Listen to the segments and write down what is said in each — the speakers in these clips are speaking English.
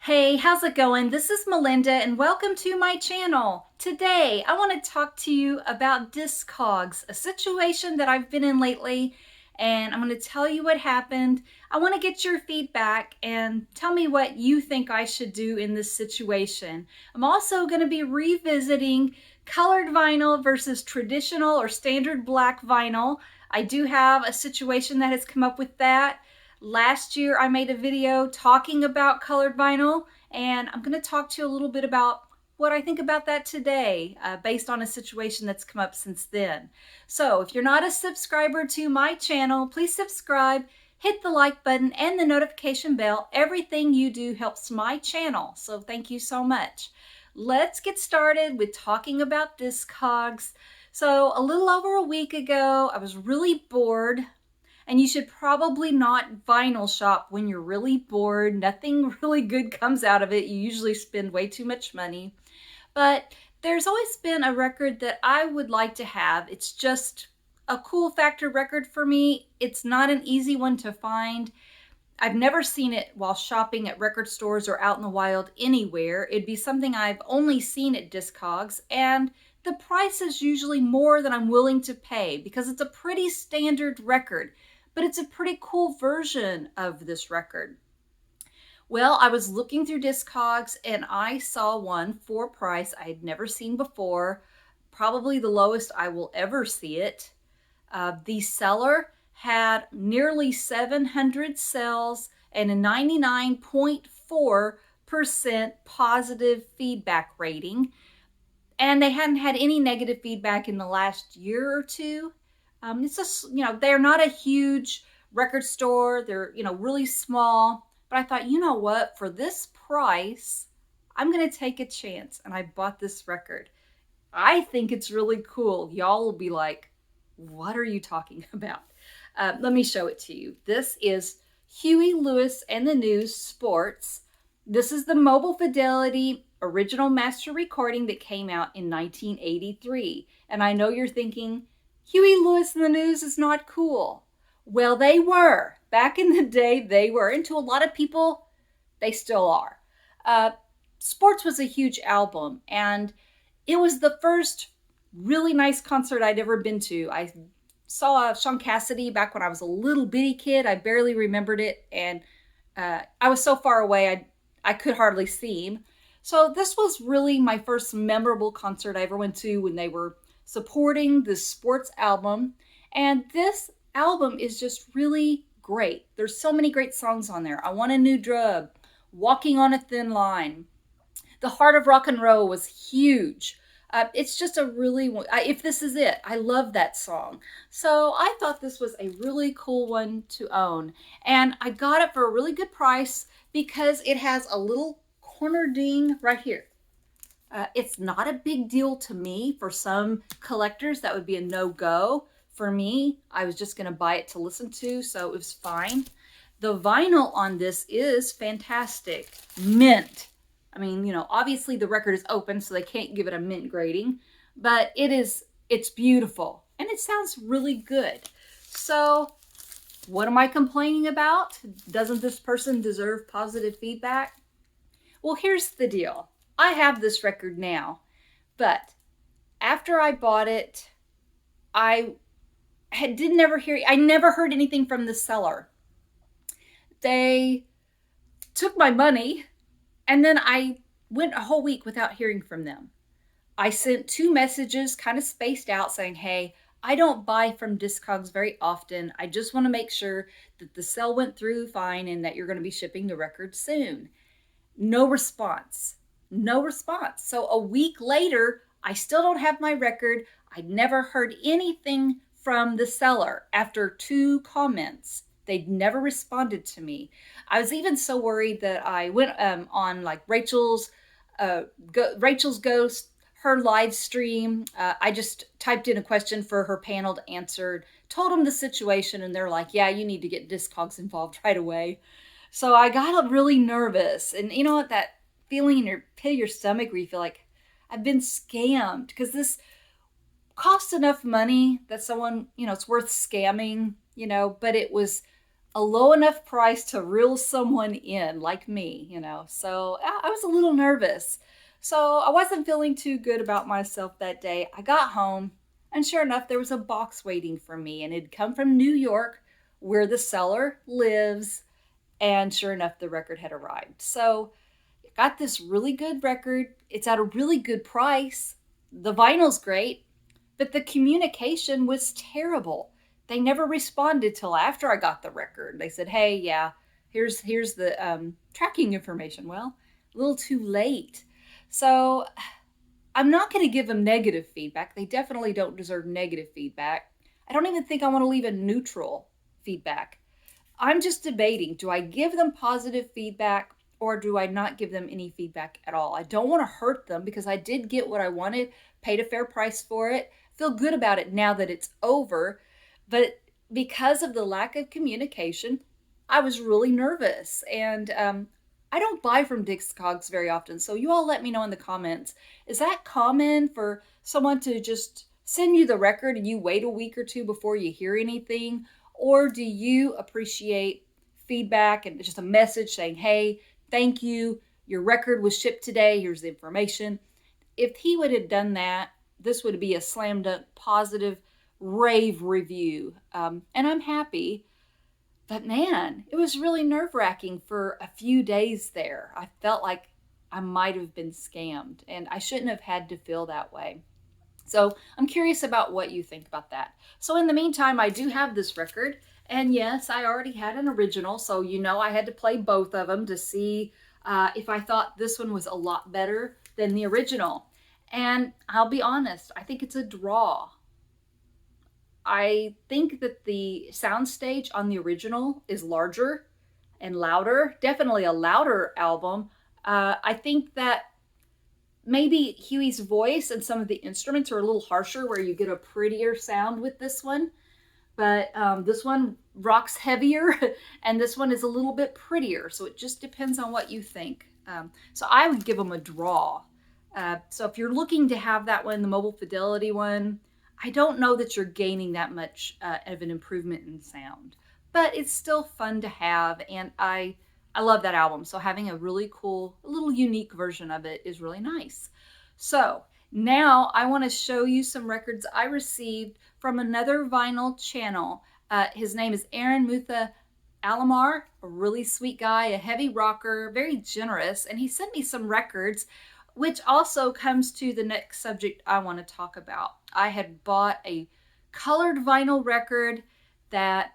Hey, how's it going? This is Melinda and welcome to my channel. Today, I want to talk to you about Discogs, a situation that I've been in lately, and I'm going to tell you what happened. I want to get your feedback and tell me what you think I should do in this situation. I'm also going to be revisiting colored vinyl versus traditional or standard black vinyl. I do have a situation that has come up with that. Last year, I made a video talking about colored vinyl, and I'm going to talk to you a little bit about what I think about that today, based on a situation that's come up since then. So if you're not a subscriber to my channel, please subscribe, hit the like button and the notification bell. Everything you do helps my channel, so thank you so much. Let's get started with talking about Discogs. So a little over a week ago, I was really bored. And you should probably not vinyl shop when you're really bored. Nothing really good comes out of it. You usually spend way too much money. But there's always been a record that I would like to have. It's just a cool factor record for me. It's not an easy one to find. I've never seen it while shopping at record stores or out in the wild anywhere. It'd be something I've only seen at Discogs, and the price is usually more than I'm willing to pay because it's a pretty standard record, but it's a pretty cool version of this record. Well, I was looking through Discogs and I saw one for a price I had never seen before, probably the lowest I will ever see it. The seller had nearly 700 sales and a 99.4% positive feedback rating. And they hadn't had any negative feedback in the last year or two. It's just, they're not a huge record store. They're, really small. But I thought, you know what? For this price, I'm going to take a chance. And I bought this record. I think it's really cool. Y'all will be like, what are you talking about? Let me show it to you. This is Huey Lewis and the News Sports. This is the Mobile Fidelity original master recording that came out in 1983. And I know you're thinking, Huey Lewis and the News is not cool. Well, they were. Back in the day, they were. And to a lot of people, they still are. Sports was a huge album, and it was the first really nice concert I'd ever been to. I saw Sean Cassidy back when I was a little bitty kid. I barely remembered it, and I was so far away I could hardly see him. So this was really my first memorable concert I ever went to when they were supporting the sports album. And this album is just really great. There's so many great songs on there. I Want a New Drug, Walking on a Thin Line. The Heart of Rock and Roll was huge. It's just a really, if this is it, I love that song. So I thought this was a really cool one to own. And I got it for a really good price because it has a little corner ding right here. It's not a big deal to me. For some collectors, that would be a no-go. For me, I was just going to buy it to listen to, so it was fine. The vinyl on this is fantastic. Mint. I mean, obviously the record is open, so they can't give it a mint grading, but it's beautiful and it sounds really good. So what am I complaining about? Doesn't this person deserve positive feedback? Well, here's the deal. I have this record now, but after I bought it, I never heard anything from the seller. They took my money, and then I went a whole week without hearing from them. I sent 2 messages kind of spaced out saying, hey, I don't buy from Discogs very often. I just want to make sure that the sale went through fine and that you're going to be shipping the record soon. No response. No response. So a week later, I still don't have my record. I'd never heard anything from the seller after 2 comments. They'd never responded to me. I was even so worried that I went on like Rachel's Ghost, her live stream. I just typed in a question for her panel to answer, told them the situation, and they're like, yeah, you need to get Discogs involved right away. So I got really nervous. And you know what, that feeling in your pit of your stomach where you feel like I've been scammed, because this cost enough money that someone, it's worth scamming, but it was a low enough price to reel someone in like me, you know. So I was a little nervous. So I wasn't feeling too good about myself that day. I got home, and sure enough, there was a box waiting for me, and it'd come from New York, where the seller lives. And sure enough, the record had arrived. So I got this really good record. It's at a really good price. The vinyl's great, but the communication was terrible. They never responded till after I got the record. They said, "Hey, yeah, here's the tracking information." Well, a little too late. So I'm not going to give them negative feedback. They definitely don't deserve negative feedback. I don't even think I want to leave a neutral feedback. I'm just debating, do I give them positive feedback or do I not give them any feedback at all? I don't want to hurt them because I did get what I wanted, paid a fair price for it, feel good about it now that it's over. But because of the lack of communication, I was really nervous. And I don't buy from Discogs very often. So you all let me know in the comments. Is that common for someone to just send you the record and you wait a week or two before you hear anything? Or do you appreciate feedback and just a message saying, "Hey, thank you. Your record was shipped today. Here's the information." If he would have done that, this would be a slam dunk positive rave review. And I'm happy. But man, it was really nerve wracking for a few days there. I felt like I might have been scammed, and I shouldn't have had to feel that way. So I'm curious about what you think about that. So in the meantime, I do have this record. And yes, I already had an original. So you know I had to play both of them to see if I thought this one was a lot better than the original. And I'll be honest, I think it's a draw. I think that the soundstage on the original is larger and louder. Definitely a louder album. I think that maybe Huey's voice and some of the instruments are a little harsher, where you get a prettier sound with this one. But this one rocks heavier, and this one is a little bit prettier. So it just depends on what you think. So I would give them a draw. So if you're looking to have that one, the Mobile Fidelity one, I don't know that you're gaining that much of an improvement in sound. But it's still fun to have, and I love that album. So having a really cool, a little unique version of it is really nice. So now I want to show you some records I received from another vinyl channel. His name is Aaron Mutha Alamar, a really sweet guy, a heavy rocker, very generous. And he sent me some records, which also comes to the next subject I want to talk about. I had bought a colored vinyl record that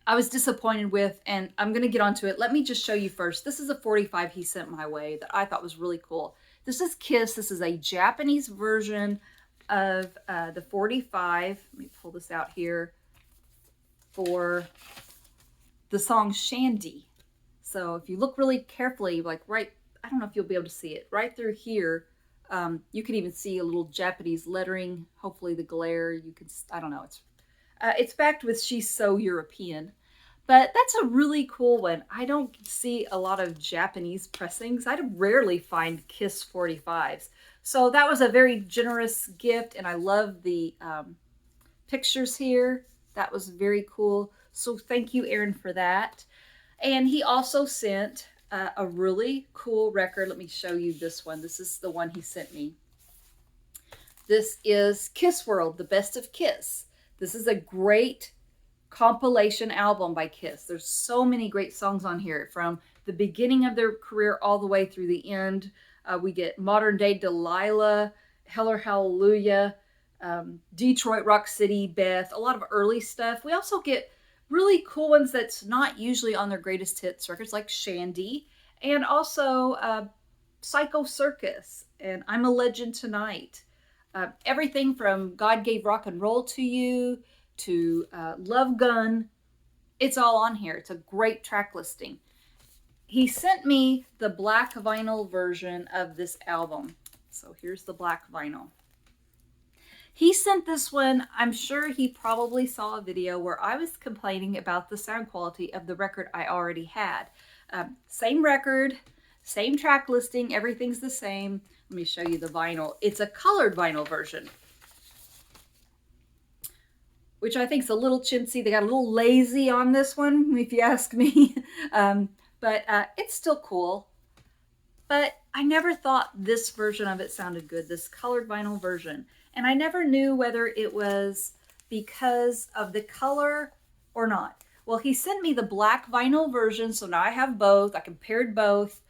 I was disappointed with, and I'm going to get onto it. Let me just show you first. This is a 45 he sent my way that I thought was really cool. This is Kiss. This is a Japanese version of the 45. Let me pull this out here for the song Shandy. So if you look really carefully, like right, I don't know if you'll be able to see it, right through here, you can even see a little Japanese lettering. Hopefully the glare, you can, I don't know, it's backed with "She's So European." But that's a really cool one. I don't see a lot of Japanese pressings. I rarely find Kiss 45s. So that was a very generous gift, and I love the pictures here. That was very cool. So thank you, Aaron, for that. And he also sent a really cool record. Let me show you this one. This is the one he sent me. This is Kiss World, the Best of Kiss. This is a great compilation album by Kiss. There's so many great songs on here, from the beginning of their career all the way through the end. We get Modern Day Delilah, Heller Hallelujah, Detroit Rock City, Beth, a lot of early stuff. We also get really cool ones that's not usually on their greatest hits records, like Shandy, and also Psycho Circus and I'm a Legend Tonight. Everything from God Gave Rock and Roll to You to Love Gun. It's all on here. It's a great track listing. He sent me the black vinyl version of this album. So here's the black vinyl. He sent this one. I'm sure he probably saw a video where I was complaining about the sound quality of the record I already had. Same record, same track listing, everything's the same. Let me show you the vinyl. It's a colored vinyl version. which I think is a little chintzy. They got a little lazy on this one, if you ask me. But it's still cool. But I never thought this version of it sounded good, this colored vinyl version. And I never knew whether it was because of the color or not. Well, he sent me the black vinyl version, so now I have both. I compared both.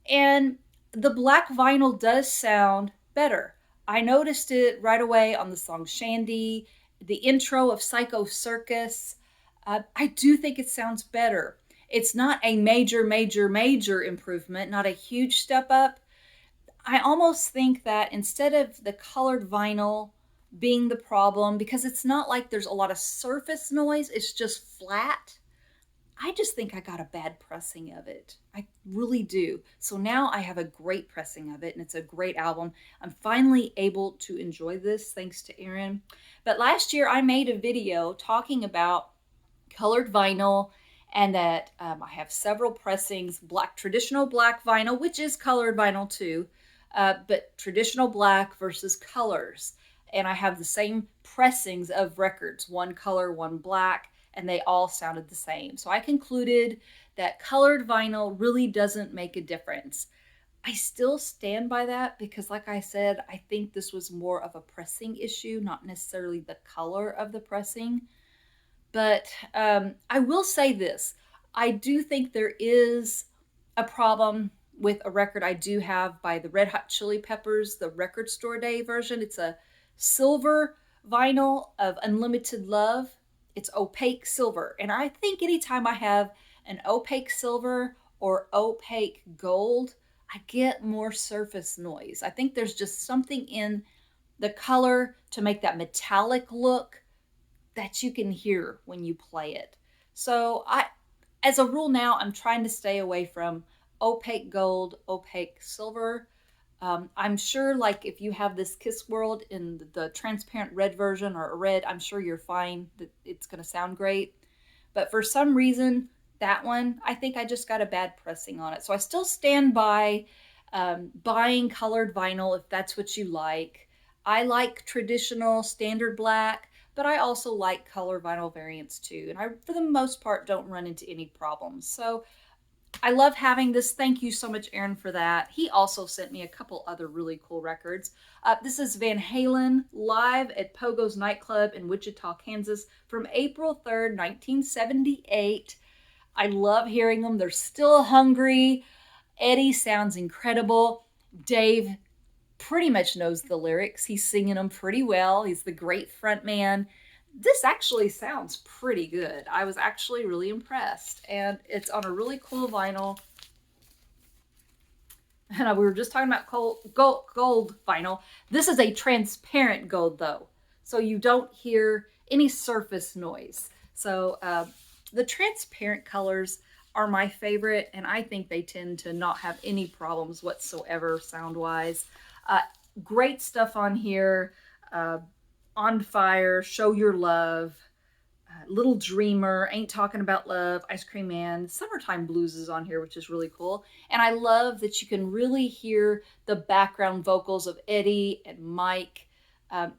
And the black vinyl does sound better. I noticed it right away on the song Shandy, the intro of Psycho Circus. I do think it sounds better. It's not a major, major, major improvement, not a huge step up. I almost think that instead of the colored vinyl being the problem, because it's not like there's a lot of surface noise, it's just flat. I just think I got a bad pressing of it. I really do. So now I have a great pressing of it, and it's a great album. I'm finally able to enjoy this thanks to Aaron. But last year I made a video talking about colored vinyl and that I have several pressings, black traditional black vinyl, which is colored vinyl too, but traditional black versus colors. And I have the same pressings of records, one color, one black, and they all sounded the same. So I concluded that colored vinyl really doesn't make a difference. I still stand by that because, like I said, I think this was more of a pressing issue, not necessarily the color of the pressing. But I will say this. I do think there is a problem with a record I do have by the Red Hot Chili Peppers, the Record Store Day version. It's a silver vinyl of Unlimited Love. It's opaque silver. And I think anytime I have an opaque silver or opaque gold, I get more surface noise. I think there's just something in the color to make that metallic look that you can hear when you play it. So as a rule now, I'm trying to stay away from opaque gold, opaque silver. I'm sure, like, if you have this Kiss World in the transparent red version or red, I'm sure you're fine, that it's going to sound great. But for some reason, that one, I think I just got a bad pressing on it. So I still stand by buying colored vinyl if that's what you like. I like traditional standard black, but I also like color vinyl variants too. And I, for the most part, don't run into any problems. So I love having this. Thank you so much, Aaron, for that. He also sent me a couple other really cool records. This is Van Halen live at Pogo's nightclub in Wichita, Kansas from April 3rd, 1978. I love hearing them. They're still hungry. Eddie sounds incredible. Dave pretty much knows the lyrics. He's singing them pretty well. He's the great front man. This actually sounds pretty good. I was actually really impressed. And it's on a really cool vinyl. And we were just talking about gold vinyl. This is a transparent gold, though. So you don't hear any surface noise. So the transparent colors are my favorite, and I think they tend to not have any problems whatsoever sound-wise. Great stuff on here. On Fire, Show Your Love, Little Dreamer, Ain't Talking About Love, Ice Cream Man, Summertime Blues is on here, which is really cool. And I love that you can really hear the background vocals of Eddie and Mike.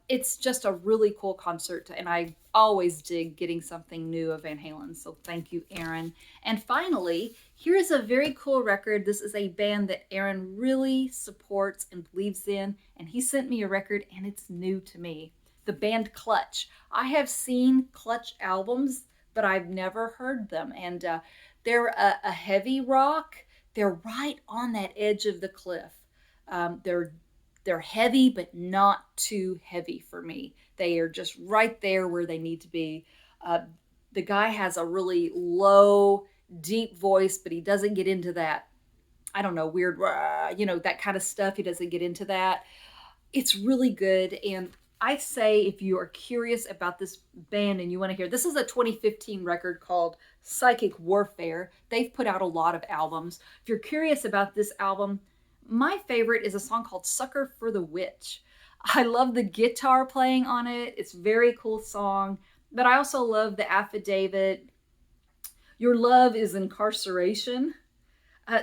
It's just a really cool concert, and I always dig getting something new of Van Halen. So thank you, Aaron. And finally, here's a very cool record. This is a band that Aaron really supports and believes in, and he sent me a record, and it's new to me. The band Clutch. I have seen Clutch albums, but I've never heard them. And they're a heavy rock. They're right on that edge of the cliff. They're heavy, but not too heavy for me. They are just right there where they need to be. The guy has a really low, deep voice, but he doesn't get into that, I don't know, weird, that kind of stuff. He doesn't get into that. It's really good. And I say, if you are curious about this band and you want to hear, this is a 2015 record called Psychic Warfare. They've put out a lot of albums. If you're curious about this album, my favorite is a song called Sucker for the Witch. I love the guitar playing on it. It's a very cool song. But I also love the Affidavit. Your Love is Incarceration.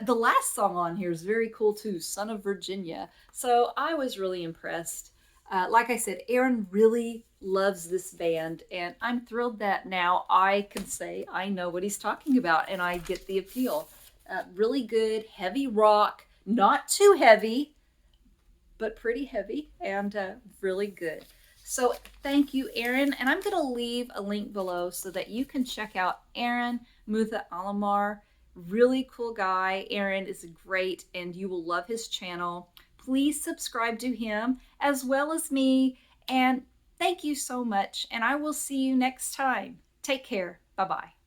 The last song on here is very cool too, Son of Virginia. So I was really impressed. Like I said, Aaron really loves this band, and I'm thrilled that now I can say I know what he's talking about and I get the appeal. Really good, heavy rock, not too heavy, but pretty heavy, and really good. So thank you, Aaron. And I'm going to leave a link below so that you can check out Aaron Mutha Alamar. Really cool guy. Aaron is great, and you will love his channel. Please subscribe to him as well as me. And thank you so much. And I will see you next time. Take care. Bye bye.